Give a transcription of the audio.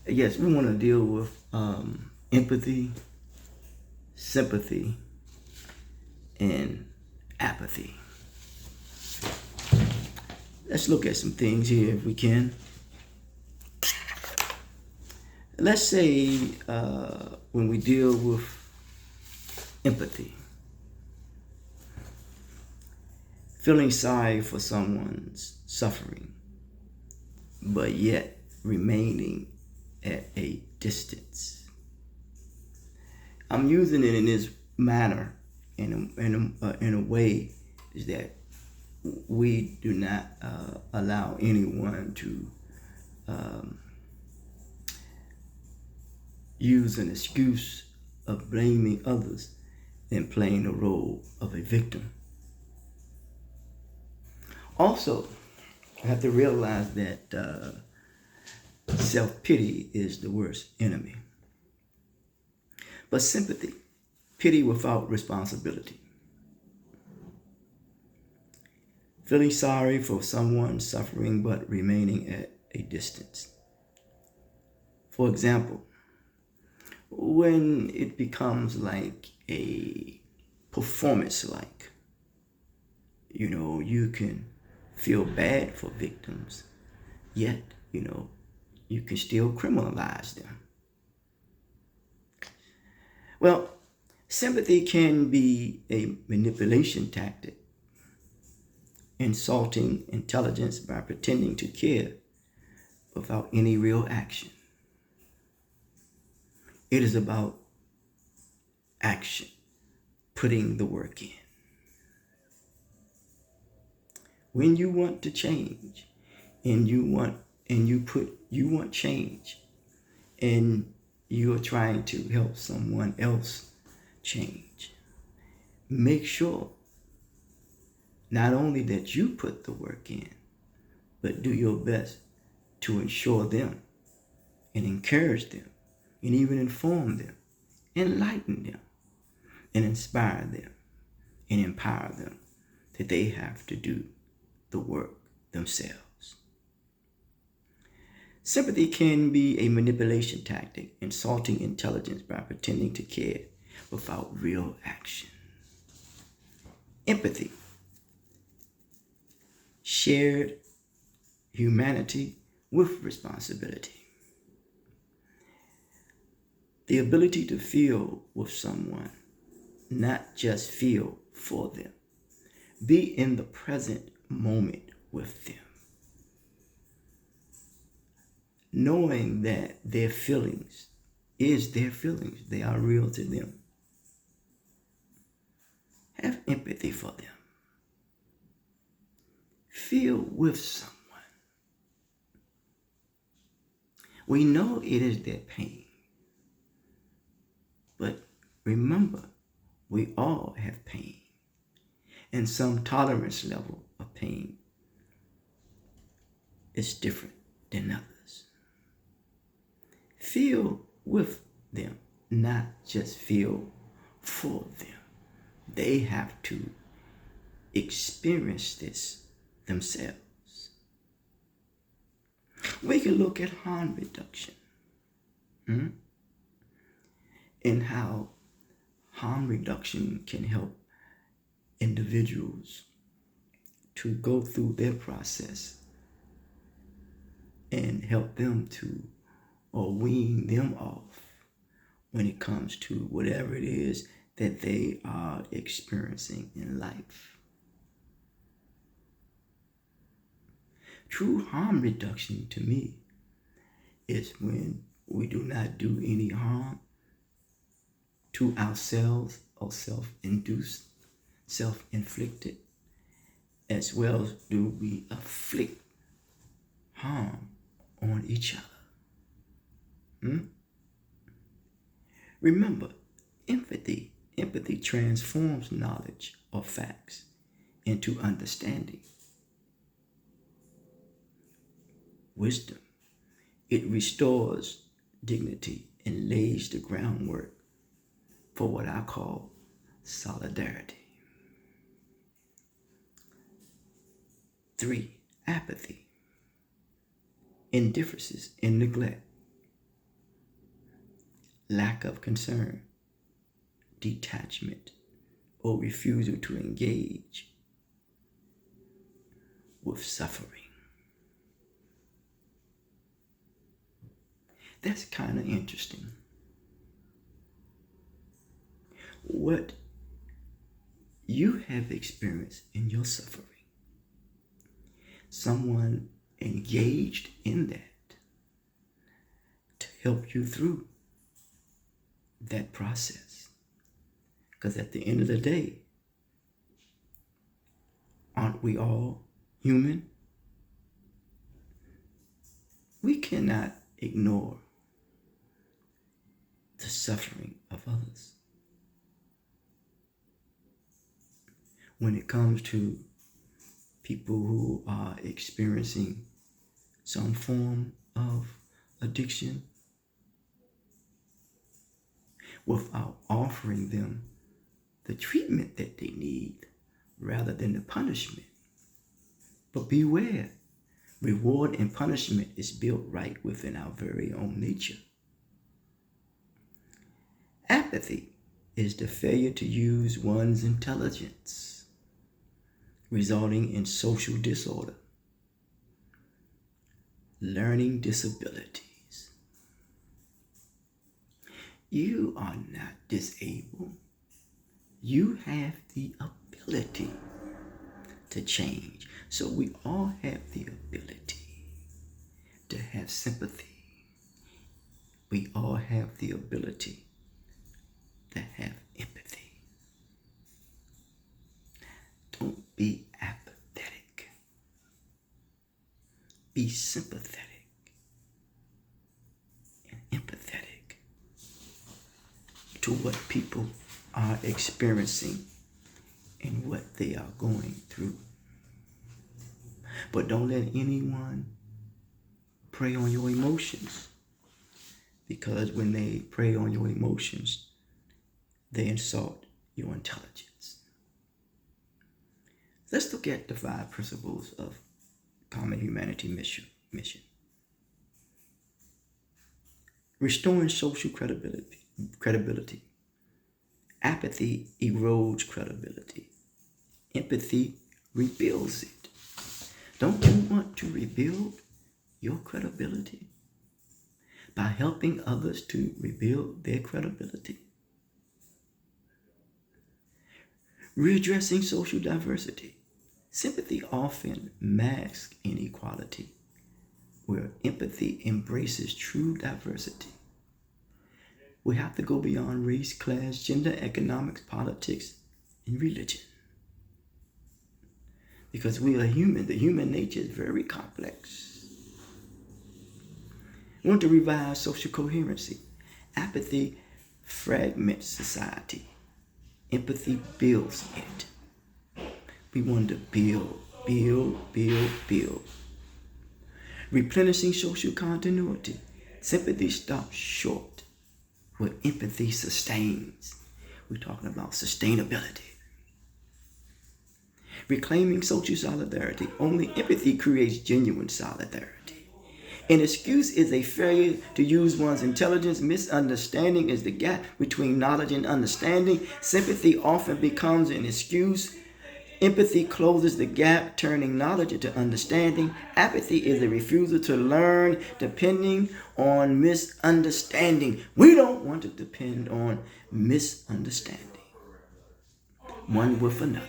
Yes, we want to deal with empathy, sympathy, and apathy. Let's look at some things here if we can. Let's say when we deal with empathy, feeling sorry for someone's suffering, but yet remaining at a distance. I'm using it in this manner, in a way is that we do not allow anyone to use an excuse of blaming others and playing the role of a victim. Also, I have to realize that self-pity is the worst enemy. But sympathy, pity without responsibility. Feeling sorry for someone suffering but remaining at a distance. For example, when it becomes like a performance, like, you can feel bad for victims, yet, you can still criminalize them. Well, sympathy can be a manipulation tactic, insulting intelligence by pretending to care without any real action. It is about action, putting the work in. When you want to change and you want change and you're trying to help someone else change, make sure not only that you put the work in, but do your best to ensure them and encourage them and even inform them, enlighten them, and inspire them and empower them that they have to do the work themselves. Sympathy can be a manipulation tactic, insulting intelligence by pretending to care without real action. Empathy, shared humanity with responsibility. The ability to feel with someone, not just feel for them. Be in the present moment with them. Knowing that their feelings is their feelings. They are real to them. Have empathy for them. Feel with someone. We know it is their pain. But remember, we all have pain. And some tolerance level of pain is different than others. Feel with them, not just feel for them. They have to experience this themselves. We can look at harm reduction and how harm reduction can help individuals to go through their process and help them to, or wean them off when it comes to whatever it is that they are experiencing in life. True harm reduction to me is when we do not do any harm to ourselves or self-induced, self-inflicted, as well as do we afflict harm on each other. Remember, empathy transforms knowledge or facts into understanding. Wisdom, it restores dignity and lays the groundwork for what I call solidarity. 3, apathy, indifferences and neglect. lack of concern, detachment, or refusal to engage with suffering. That's kind of interesting. What you have experienced in your suffering, someone engaged in that to help you through that process. Because at the end of the day, aren't we all human? We cannot ignore the suffering of others. When it comes to people who are experiencing some form of addiction, without offering them the treatment that they need rather than the punishment. But beware, reward and punishment is built right within our very own nature. Apathy is the failure to use one's intelligence, resulting in social disorder, learning disabilities. You are not disabled. You have the ability to change. So we all have the ability to have sympathy. We all have the ability to have empathy. Don't be apathetic. Be sympathetic and empathetic to what people are experiencing and what they are going through. But don't let anyone prey on your emotions, because when they prey on your emotions, they insult your intelligence. Let's look at the 5 principles of common humanity mission. Restoring social credibility. Apathy erodes credibility. Empathy rebuilds it. Don't you want to rebuild your credibility by helping others to rebuild their credibility? Readdressing social diversity. Sympathy often masks inequality, where empathy embraces true diversity. We have to go beyond race, class, gender, economics, politics, and religion. Because we are human. The human nature is very complex. We want to revive social coherency. Apathy fragments society. Empathy builds it. We want to build. Replenishing social continuity. Sympathy stops short, where empathy sustains. We're talking about sustainability. Reclaiming social solidarity. Only empathy creates genuine solidarity. An excuse is a failure to use one's intelligence. Misunderstanding is the gap between knowledge and understanding. Sympathy often becomes an excuse. Empathy closes the gap, turning knowledge into understanding. Apathy is a refusal to learn, depending on misunderstanding. We don't want to depend on misunderstanding one with another.